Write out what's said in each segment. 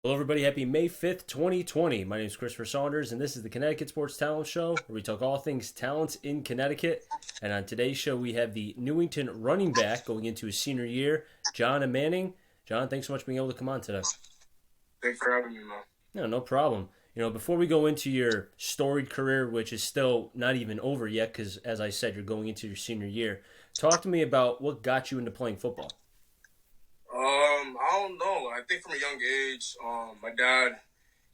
Hello, everybody. Happy May 5th, 2020. My name is Christopher Saunders, and this is the Connecticut Sports Talent Show, where we talk all things talents in Connecticut. And on today's show, we have the Newington running back going into his senior year, John Amaning. John, thanks so much for being able to come on today. Thanks for having me, man. No, no problem. Before we go into your storied career, which is still not even over yet, because as I said, you're going into your senior year, talk to me about what got you into playing football. I don't know. I think from a young age, my dad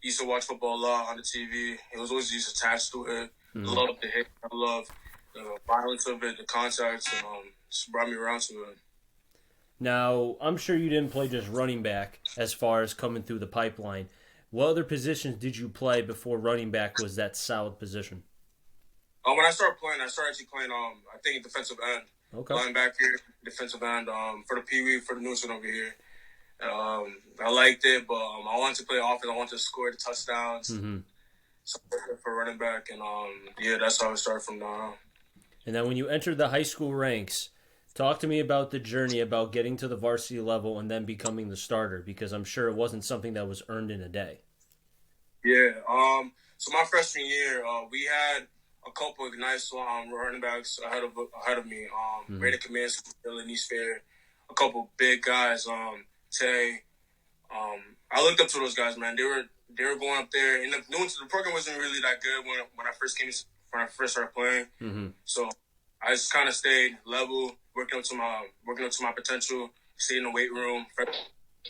used to watch football a lot on the TV. He was always just attached to it. I Mhm. love the hit. I love the violence of it, the contacts, and just brought me around to it. Now, I'm sure you didn't play just running back as far as coming through the pipeline. What other positions did you play before running back was that solid position? When I started playing, I started actually playing. I think defensive end, Okay. linebacker, defensive end. For the Pee Wee, for the Newington over here. I liked it, but I wanted to play offense. I wanted to score the touchdowns. hmm So for running back, and yeah, that's how it started from now. And then when you entered the high school ranks, talk to me about the journey about getting to the varsity level and then becoming the starter, because I'm sure it wasn't something that was earned in a day. Yeah. So my freshman year, we had a couple of nice running backs ahead of me. hmm Brandon Kaminsky, Dylan Fair, a couple big guys. Tay. I looked up to those guys, man. They were going up there, and the program wasn't really that good when I first started playing. hmm So I just kind of stayed level, working up to my potential. Stayed in the weight room freshman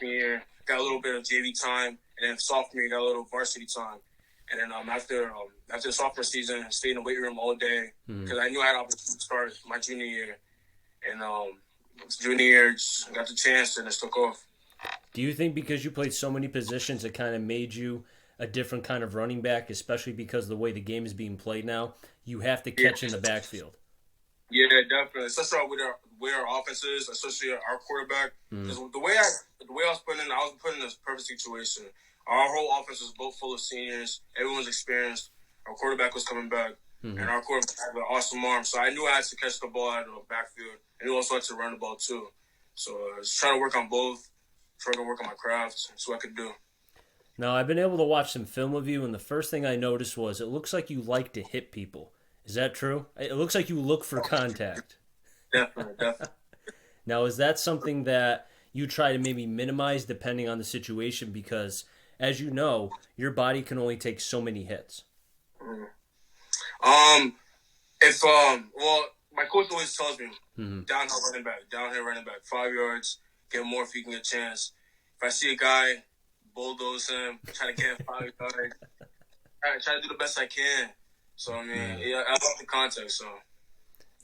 year, got a little bit of JV time, and then sophomore year got a little varsity time. And then after the sophomore season, I stayed in the weight room all day hmm because I knew I had an opportunity to start my junior year. And junior year, just got the chance and just took off. Do you think because you played so many positions, it kind of made you a different kind of running back, especially because of the way the game is being played now? You have to Yeah, catch in the backfield. yeah, definitely. Especially with our offense is, especially our quarterback. Mm-hmm. Because the way I was put in this perfect situation. Our whole offense was both full of seniors. Everyone's experienced. Our quarterback was coming back, Mm-hmm. and our quarterback had an awesome arm. So I knew I had to catch the ball out of the backfield, and he also had to run the ball too. So I was trying to work on both, trying to work on my craft, so I could do. Now, I've been able to watch some film of you, and the first thing I noticed was it looks like you like to hit people. Is that true? It looks like you look for contact. Definitely, definitely. Now, is that something that you try to maybe minimize depending on the situation? Because, as you know, your body can only take so many hits. Mm. Um, well, my coach always tells me Mm-hmm. downhill running back, 5 yards, get more if you can get a chance. If I see a guy, bulldoze him, try to get him 5 yards, try to do the best I can. So I mean, Mm. yeah, I love the context. So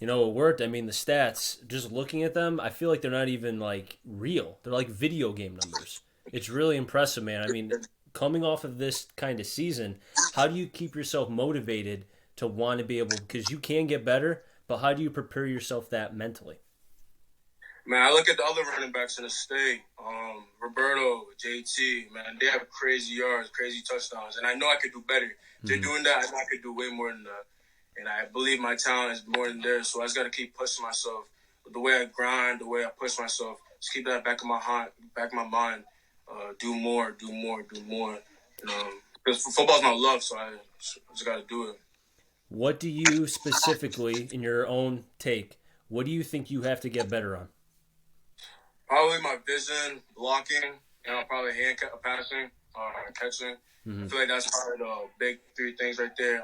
It worked. I mean, the stats, just looking at them, I feel like they're not even like real. They're like video game numbers. It's really impressive, man. I mean, coming off of this kind of season, how do you keep yourself motivated to want to be able, because you can get better, but how do you prepare yourself that mentally? man, I look at the other running backs in the state. Roberto, JT, man, they have crazy yards, crazy touchdowns, and I know I could do better. If they're hmm doing that, I know I could do way more than that. And I believe my talent is more than theirs, so I just got to keep pushing myself. The way I grind, the way I push myself, just keep that back of my mind. Do more, do more, do more. Because football's my love, so I just got to do it. What do you specifically, in your own take, what do you think you have to get better on? Probably my vision, blocking, and I'll probably passing, catching. I hmm feel like that's probably the big three things right there.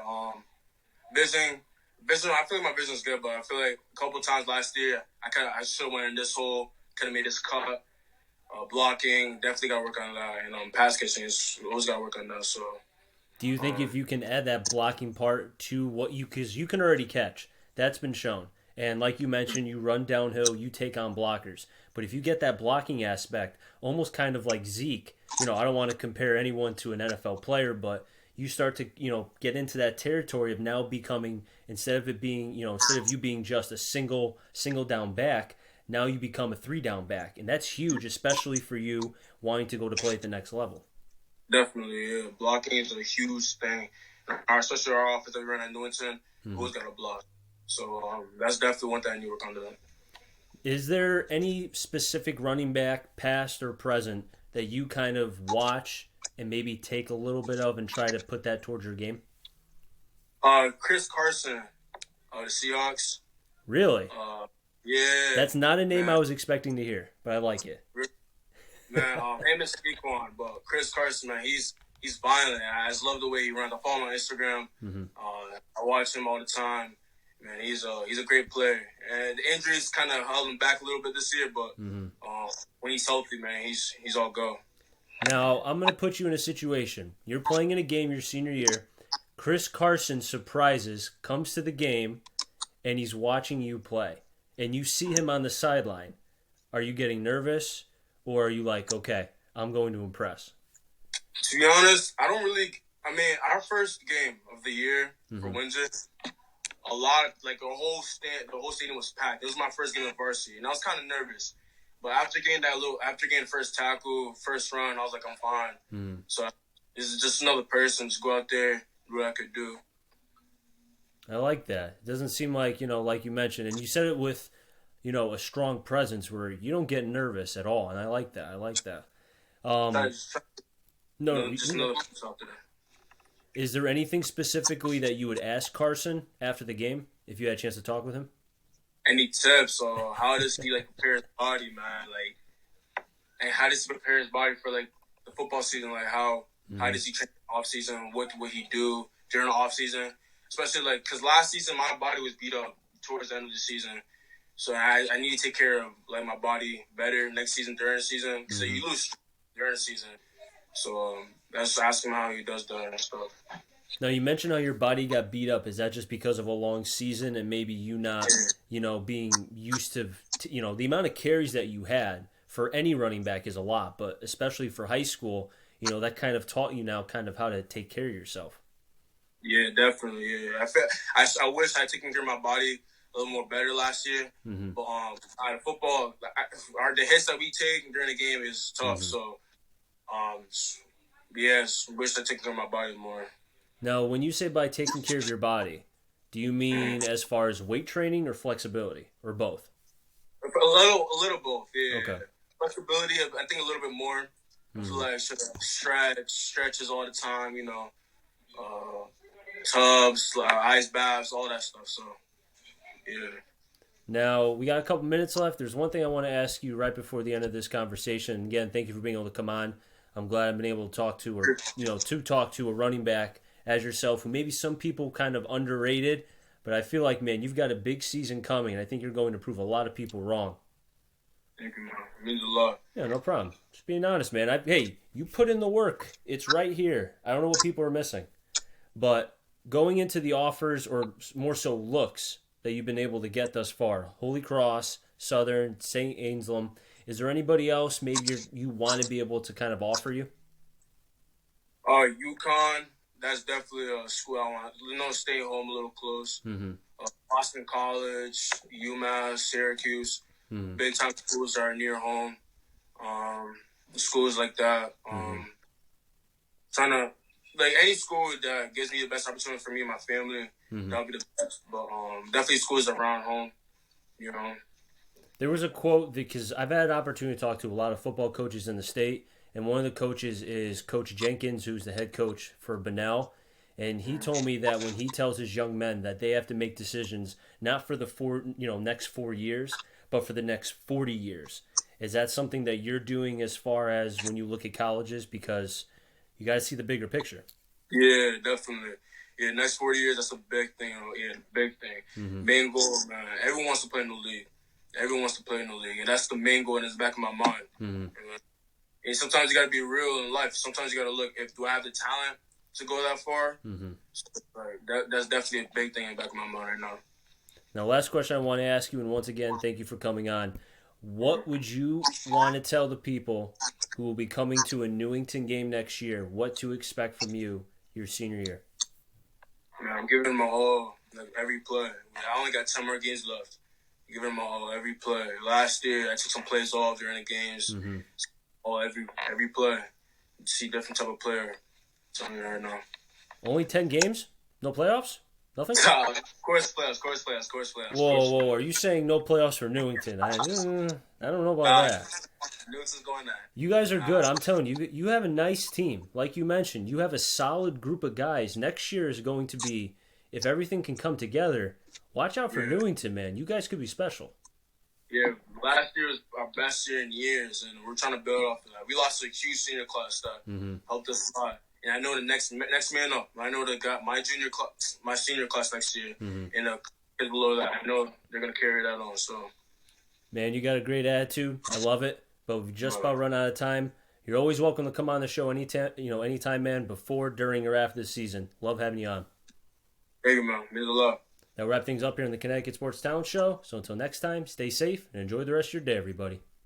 Vision, vision. I feel like my vision's good, but I feel like a couple times last year, I should have went in this hole, could have made this cut. Blocking, definitely got to work on that, and pass catching is always got to work on that. So, Do you think if um, you can add that blocking part to what you, because you can already catch, that's been shown. And like you mentioned, you run downhill, you take on blockers. But if you get that blocking aspect, almost kind of like Zeke, I don't want to compare anyone to an NFL player, but you start to, get into that territory of now becoming, instead of it being, instead of you being just a single down back, now you become a three down back. And that's huge, especially for you wanting to go to play at the next level. definitely, yeah. Blocking is a huge thing. Especially our offense that we run at Newington, Mhm. who's got to block. So that's definitely one thing I need to work on. Is there any specific running back, past or present, that you kind of watch and maybe take a little bit of and try to put that towards your game? Chris Carson, the Seahawks. Really? Yeah. That's not a name Man. I was expecting to hear, but I like it. Man, him and Saquon, but Chris Carson, man, he's violent. I just love the way he runs. I follow him on Instagram. Mm-hmm. I watch him all the time. Man, he's a great player. And the injuries kind of held him back a little bit this year, but when he's healthy, man, he's all go. Now, I'm going to put you in a situation. You're playing in a game your senior year. Chris Carson surprises, comes to the game, and he's watching you play. And you see him on the sideline. Are you getting nervous? Or are you like, okay, I'm going to impress? To be honest, I don't really. I mean, our first game of the year for Windsor, the whole stadium was packed. It was my first game of varsity, and I was kind of nervous. But after getting first tackle, first run, I was like, I'm fine. So this is just another person. Just go out there, do what I could do. I like that. It doesn't seem like, like you mentioned, and you said it with, a strong presence where you don't get nervous at all, and I like that. Just another person out there. Is there anything specifically that you would ask Carson after the game if you had a chance to talk with him? Any tips or how does he prepare his body, man? And how does he prepare his body for the football season? How does he train off season? What would he do during the off season? Especially because last season my body was beat up towards the end of the season, so I need to take care of my body better next season during the season. So you lose during the season, so that's ask him how he does that and stuff. Now, you mentioned how your body got beat up. Is that just because of a long season and maybe you not, being used to, the amount of carries that you had for any running back is a lot, but especially for high school, that kind of taught you now kind of how to take care of yourself. Yeah, definitely. Yeah, I wish I had taken care of my body a little more better last year. But out of football, the hits that we take during the game is tough. So, yes, wish I taken care of my body more. Now, when you say by taking care of your body, do you mean as far as weight training or flexibility, or both? A little both. Yeah. Okay. Flexibility, I think a little bit more. Stretches all the time. Tubs, ice baths, all that stuff. So, yeah. Now, we got a couple minutes left. There's one thing I want to ask you right before the end of this conversation. Again, thank you for being able to come on. I'm glad I've been able to talk to a running back as yourself, who maybe some people kind of underrated, but I feel like, man, you've got a big season coming, and I think you're going to prove a lot of people wrong. Thank you, man. It means a lot. Yeah, no problem. Just being honest, man. Hey, you put in the work. It's right here. I don't know what people are missing. But going into the offers, or more so looks, that you've been able to get thus far, Holy Cross, Southern, St. Anselm, is there anybody else maybe you want to be able to kind of offer you? UConn. That's definitely a school I want. Stay home a little close. Boston College, UMass, Syracuse. Big time schools that are near home. Schools like that. Trying to any school that gives me the best opportunity for me and my family. That'll be the best. But definitely schools around home. There was a quote because I've had an opportunity to talk to a lot of football coaches in the state. And one of the coaches is Coach Jenkins, who's the head coach for Bunnell. And he told me that when he tells his young men that they have to make decisions not for the next 4 years, but for the next 40 years. Is that something that you're doing as far as when you look at colleges? Because you got to see the bigger picture. Yeah, definitely. Yeah, next 40 years, that's a big thing. Yeah, big thing. Main goal, man. Everyone wants to play in the league. And that's the main goal in the back of my mind. And sometimes you got to be real in life. Sometimes you got to look, do I have the talent to go that far? So, that's definitely a big thing in the back of my mind right now. Now, last question I want to ask you, and once again, thank you for coming on. What would you want to tell the people who will be coming to a Newington game next year, what to expect from you your senior year? Man, I'm giving my all, every play. I only got 10 more games left. I'm giving my all, every play. Last year, I took some plays off during the games. Every play. See different type of player. Something right now. Only 10 games? No playoffs? Nothing? Course playoffs. Whoa. Are you saying no playoffs for Newington? I don't know about Nah, that. Newton's going there. You guys are good. I'm telling you, you have a nice team. Like you mentioned, you have a solid group of guys. Next year is going to be, if everything can come together, watch out for Yeah. Newington, man. You guys could be special. Yeah, last year was our best year in years, and we're trying to build off of that. We lost a huge senior class that helped us a lot. And I know the next man up. I know they got my senior class next year, and the kids below that. I know they're gonna carry that on. So, Man, you got a great attitude. I love it. But we've just about run out of time. You're always welcome to come on the show anytime, man, before, during, or after the season. Love having you on. thank you, man. Means a lot. That'll wrap things up here in the Connecticut Sports Talent Show. So until next time, stay safe and enjoy the rest of your day, everybody.